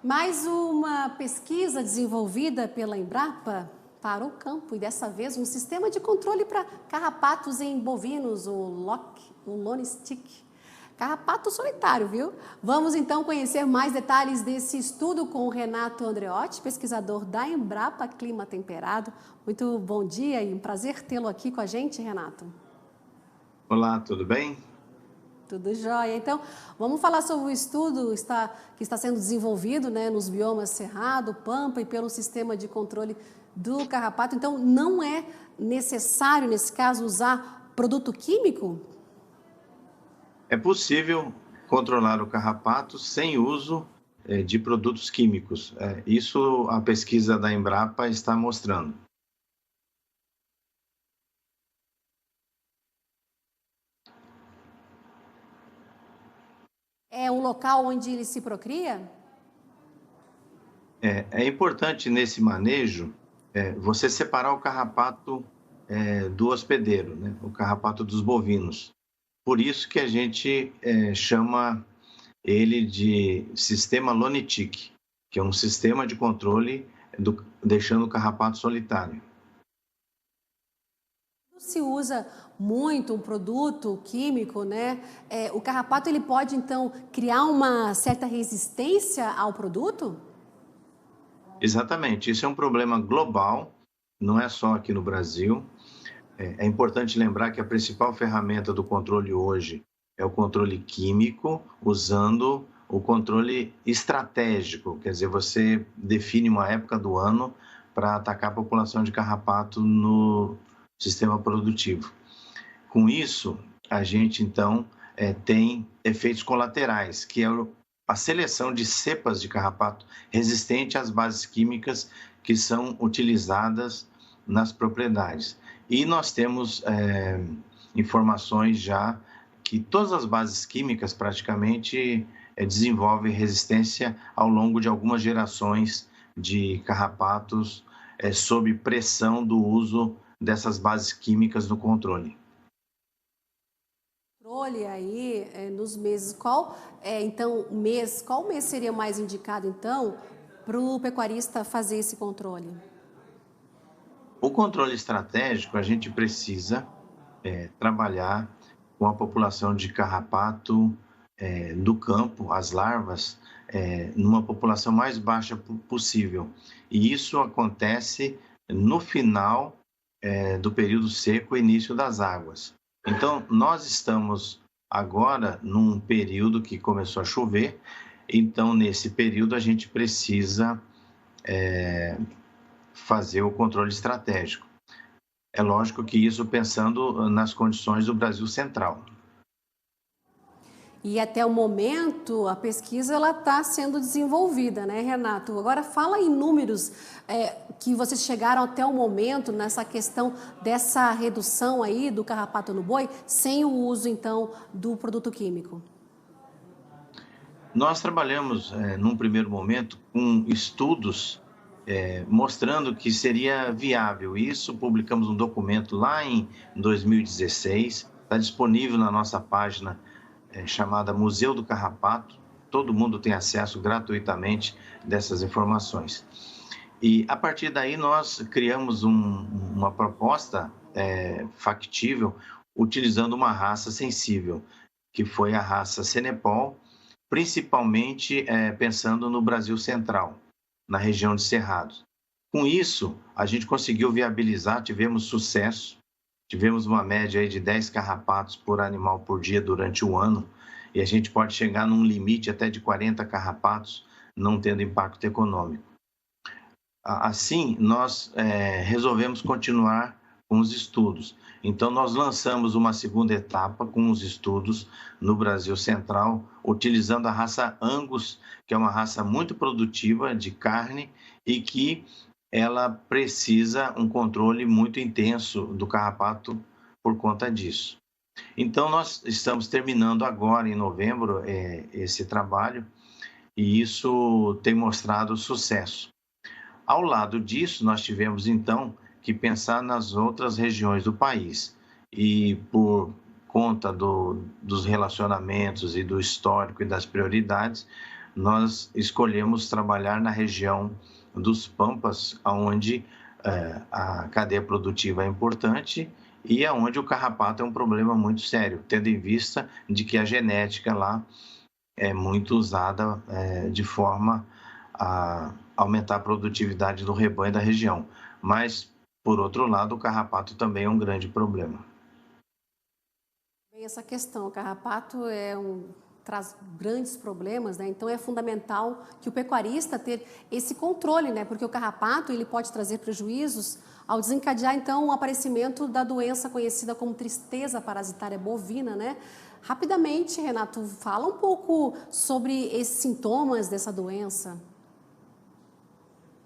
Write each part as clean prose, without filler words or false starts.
Mais uma pesquisa desenvolvida pela Embrapa para o campo e dessa vez um sistema de controle para carrapatos em bovinos, o Lone Stick. Carrapato solitário, viu? Vamos então conhecer mais detalhes desse estudo com o Renato Andreotti, pesquisador da Embrapa Clima Temperado. Muito bom dia e um prazer tê-lo aqui com a gente, Renato. Olá, tudo bem? Tudo jóia. Então, vamos falar sobre o estudo que está sendo desenvolvido, né, nos biomas Cerrado, Pampa e pelo sistema de controle do carrapato. Então, não é necessário, nesse caso, usar produto químico? É possível controlar o carrapato sem uso de produtos químicos. Isso a pesquisa da Embrapa está mostrando. É um local onde ele se procria? É importante nesse manejo você separar o carrapato do hospedeiro, né? O carrapato dos bovinos. Por isso que a gente chama ele de sistema Lone-Tick, que é um sistema de controle deixando o carrapato solitário. Se usa muito um produto químico, né? O carrapato ele pode então criar uma certa resistência ao produto? Exatamente, isso é um problema global, não é só aqui no Brasil. É importante lembrar que a principal ferramenta do controle hoje é o controle químico, usando o controle estratégico, quer dizer, você define uma época do ano para atacar a população de carrapato no sistema produtivo. Com isso, a gente então tem efeitos colaterais, que é a seleção de cepas de carrapato resistente às bases químicas que são utilizadas nas propriedades. E nós temos informações já que todas as bases químicas praticamente desenvolvem resistência ao longo de algumas gerações de carrapatos sob pressão do uso dessas bases químicas no controle. Controle aí nos meses, qual mês seria mais indicado então para o pecuarista fazer esse controle? O controle estratégico, a gente precisa trabalhar com a população de carrapato do campo, as larvas, numa população mais baixa possível. E isso acontece no final do período seco e início das águas. Então, nós estamos agora num período que começou a chover, então nesse período a gente precisa fazer o controle estratégico. É lógico que isso pensando nas condições do Brasil Central. E até o momento a pesquisa ela está sendo desenvolvida, né, Renato? Agora fala em números que vocês chegaram até o momento nessa questão dessa redução aí do carrapato no boi, sem o uso então do produto químico. Nós trabalhamos num primeiro momento com estudos mostrando que seria viável. Isso publicamos um documento lá em 2016, está disponível na nossa página chamada Museu do Carrapato. Todo mundo tem acesso gratuitamente dessas informações. E a partir daí nós criamos uma proposta factível utilizando uma raça sensível, que foi a raça Cenepol, principalmente pensando no Brasil Central, na região de Cerrado. Com isso, a gente conseguiu viabilizar, tivemos sucesso, tivemos uma média aí de 10 carrapatos por animal por dia durante o ano, e a gente pode chegar num limite até de 40 carrapatos, não tendo impacto econômico. Assim, nós resolvemos continuar com os estudos. Então, nós lançamos uma segunda etapa com os estudos no Brasil Central, utilizando a raça Angus, que é uma raça muito produtiva de carne e que ela precisa um controle muito intenso do carrapato por conta disso. Então, nós estamos terminando agora, em novembro, esse trabalho, e isso tem mostrado sucesso. Ao lado disso, nós tivemos, então, que pensar nas outras regiões do país. E por conta dos relacionamentos e do histórico e das prioridades, nós escolhemos trabalhar na região dos Pampas, onde a cadeia produtiva é importante e aonde o carrapato é um problema muito sério, tendo em vista de que a genética lá é muito usada de forma a aumentar a produtividade do rebanho da região. Mas, por outro lado, o carrapato também é um grande problema. Bem, essa questão, o carrapato traz grandes problemas, né? Então é fundamental que o pecuarista ter esse controle, né? Porque o carrapato ele pode trazer prejuízos ao desencadear então o aparecimento da doença conhecida como tristeza parasitária bovina, né? Rapidamente, Renato, fala um pouco sobre esses sintomas dessa doença.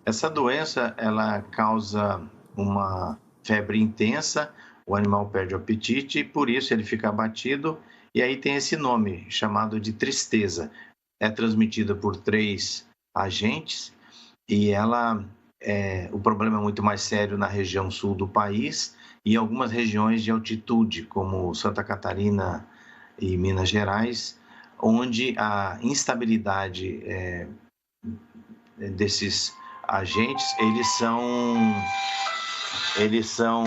Essa doença, ela causa uma febre intensa, o animal perde o apetite e por isso ele fica abatido e aí tem esse nome chamado de tristeza. É transmitida por 3 agentes e o problema é muito mais sério na região sul do país e em algumas regiões de altitude, como Santa Catarina e Minas Gerais, onde a instabilidade desses agentes, eles são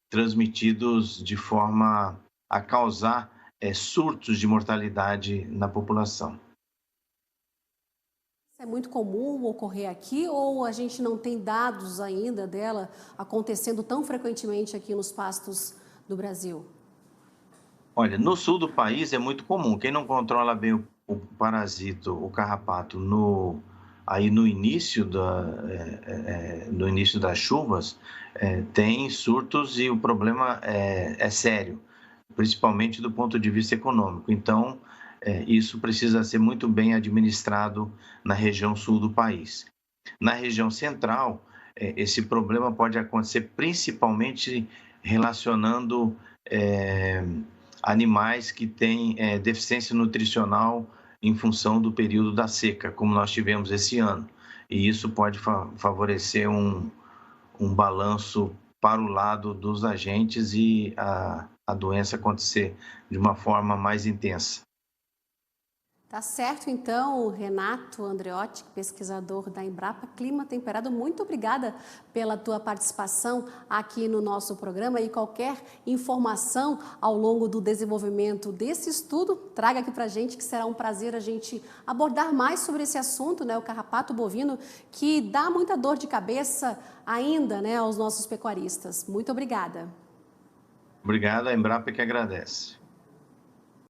transmitidos de forma a causar surtos de mortalidade na população. É muito comum ocorrer aqui ou a gente não tem dados ainda dela acontecendo tão frequentemente aqui nos pastos do Brasil? Olha, no sul do país é muito comum. Quem não controla bem o parasito, o carrapato, aí no início no início das chuvas, tem surtos e o problema é sério, principalmente do ponto de vista econômico. Então, isso precisa ser muito bem administrado na região sul do país. Na região central, esse problema pode acontecer principalmente relacionando animais que têm deficiência nutricional em função do período da seca, como nós tivemos esse ano. E isso pode favorecer um balanço para o lado dos agentes e a doença acontecer de uma forma mais intensa. Tá certo, então, Renato Andreotti, pesquisador da Embrapa Clima Temperado, muito obrigada pela tua participação aqui no nosso programa e qualquer informação ao longo do desenvolvimento desse estudo, traga aqui pra gente que será um prazer a gente abordar mais sobre esse assunto, né, o carrapato bovino, que dá muita dor de cabeça ainda, né, aos nossos pecuaristas. Muito obrigada. Obrigado, a Embrapa que agradece.